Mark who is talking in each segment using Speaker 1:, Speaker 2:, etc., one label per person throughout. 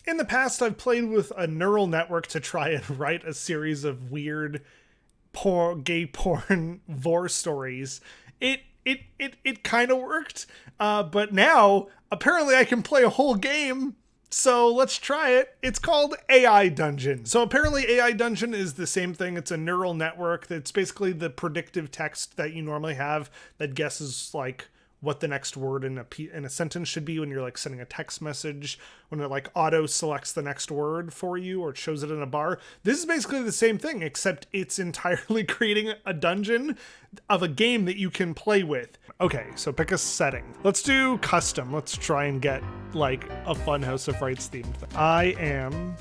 Speaker 1: In the past, I've played with a neural network to try and write a series of weird gay porn Vore stories. It kind of worked, but now apparently I can play a whole game. So let's try it. It's called aidungeon. So apparently aidungeon is the same thing. It's a neural network that's basically the predictive text that you normally have that guesses like what the next word in a sentence should be when you're like sending a text message, when it like auto selects the next word for you or shows it in a bar. This is basically the same thing, except it's entirely creating a dungeon of a game that you can play with. Okay, so pick a setting. Let's do custom. Let's try and get like a Funhouse of Frights themed thing. I am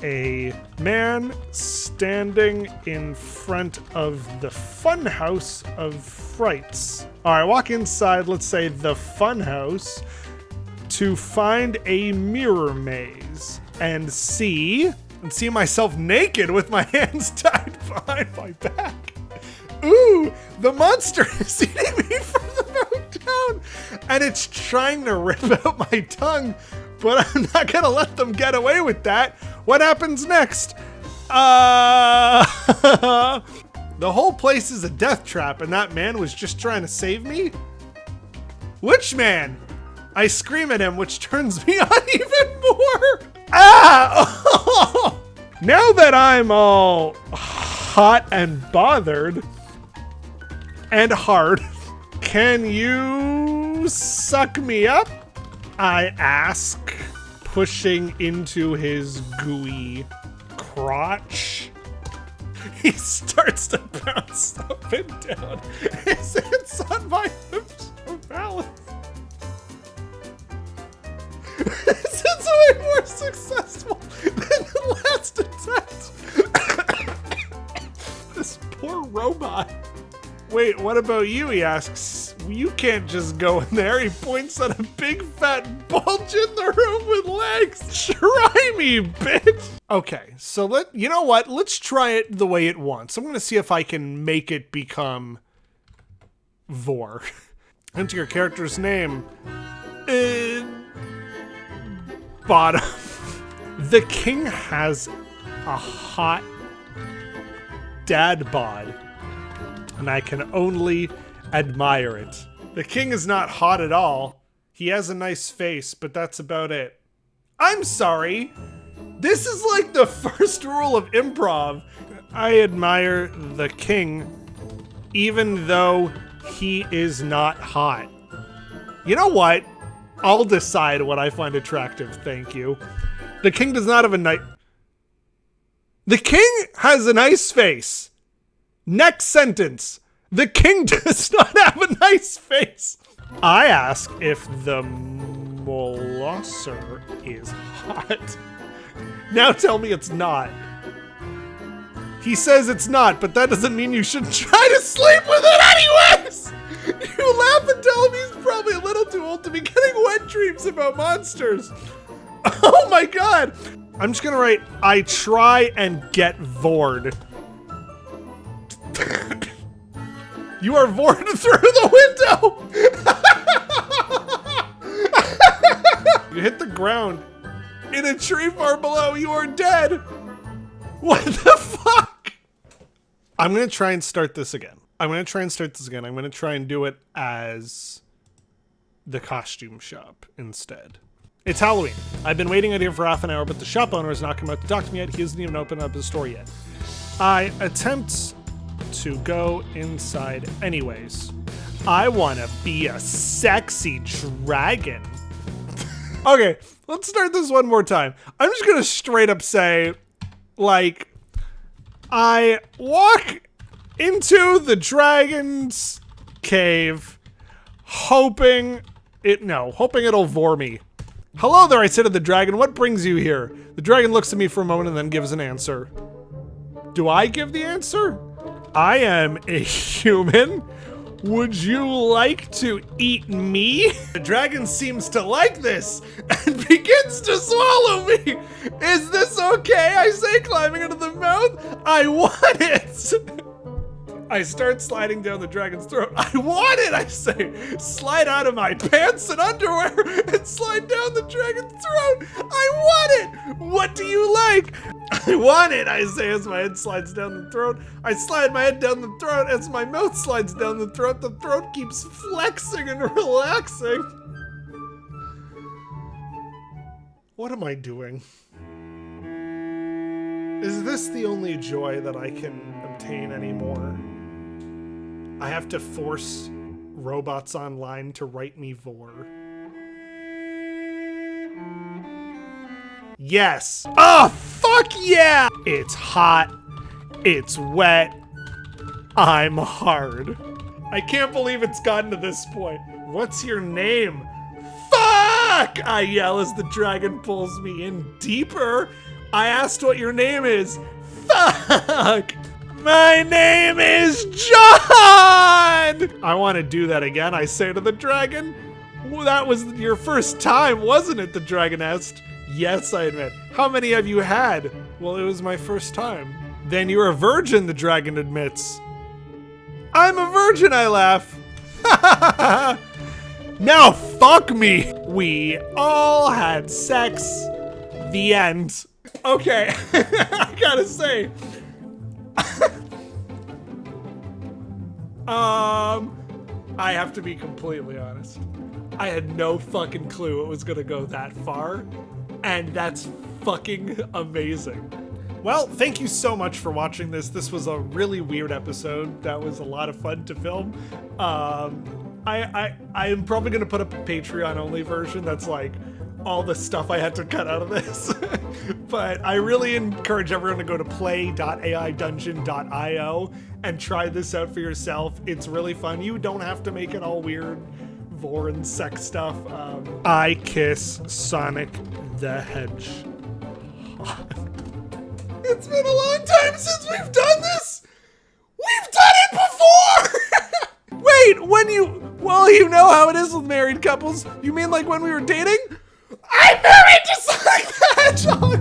Speaker 1: a man standing in front of the Funhouse of Frights. All right, walk inside, let's say the Funhouse, to find a mirror maze and see myself naked with my hands tied behind my back. Ooh, the monster is eating me from the mouth down, and it's trying to rip out my tongue, but I'm not gonna let them get away with that. What happens next? The whole place is a death trap, and that man was just trying to save me? Which man? I scream at him, which turns me on even more. Ah! Now that I'm all hot and bothered and hard, can you suck me up? I ask, pushing into his gooey crotch. He starts to bounce up and down. His hands on my hips for balance. This is way more successful than the last attempt. This poor robot. Wait, what about you? He asks. You can't just go in there. He points at a big fat bulge in the room with legs. Try me, bitch. Okay, so you know what? Let's try it the way it wants. I'm gonna see if I can make it become Vore. Enter your character's name. Bottom. The king has a hot dad-bod, and I can only admire it. The king is not hot at all. He has a nice face, but that's about it. I'm sorry. This is like the first rule of improv. I admire the king, even though he is not hot. You know what? I'll decide what I find attractive, thank you. The king does not have a nice... The king has a nice face. Next sentence. The king does not have a nice face. I ask if the molosser is hot. Now tell me it's not. He says it's not, but that doesn't mean you shouldn't try to sleep with it anyways! You laugh and tell him he's probably a little too old to be getting wet dreams about monsters. Oh my god! I'm just gonna write, I try and get vored. You are vored through the window! You hit the ground. In a tree far below, you are dead! What the fuck? I'm gonna try and start this again. I'm gonna try and do it as the costume shop instead. It's Halloween. I've been waiting out here for half an hour, but the shop owner has not come out to talk to me yet. He hasn't even opened up his store yet. I attempt to go inside anyways. I wanna be a sexy dragon. Okay, let's start this one more time. I'm just gonna straight up say, like, I walk into the dragon's cave, hoping it'll vore me. Hello there, I say to the dragon, what brings you here? The dragon looks at me for a moment and then gives an answer. Do I give the answer? I am a human. Would you like to eat me? The dragon seems to like this and begins to swallow me. Is this okay? I say, climbing into the mouth. I want it. I start sliding down the dragon's throat. I want it, I say. Slide out of my pants and underwear and slide down the dragon's throat. I want it. What do you like? I want it, I say as my head slides down the throat. I slide my head down the throat. As my mouth slides down the throat keeps flexing and relaxing. What am I doing? Is this the only joy that I can obtain anymore? I have to force robots online to write me Vore. Yes. Oh, fuck yeah! It's hot. It's wet. I'm hard. I can't believe it's gotten to this point. What's your name? Fuck! I yell as the dragon pulls me in deeper. I asked what your name is. Fuck! My name is John! I want to do that again, I say to the dragon. Well, that was your first time, wasn't it? The dragon asked. Yes, I admit. How many have you had? Well, it was my first time. Then you're a virgin, the dragon admits. I'm a virgin, I laugh. Now fuck me. We all had sex. The end. Okay, I gotta say. I have to be completely honest. I had no fucking clue it was gonna go that far, and that's fucking amazing. Well, thank you so much for watching this. This was a really weird episode. That was a lot of fun to film. I am probably gonna put up a Patreon only version that's like all the stuff I had to cut out of this. But I really encourage everyone to go to play.aidungeon.io and try this out for yourself. It's really fun. You don't have to make it all weird Vore and sex stuff. I kiss Sonic the Hedgehog. It's been a long time since we've done this. We've done it before. Wait, well, you know how it is with married couples. You mean like when we were dating? I'm married to Sonic the Hedgehog!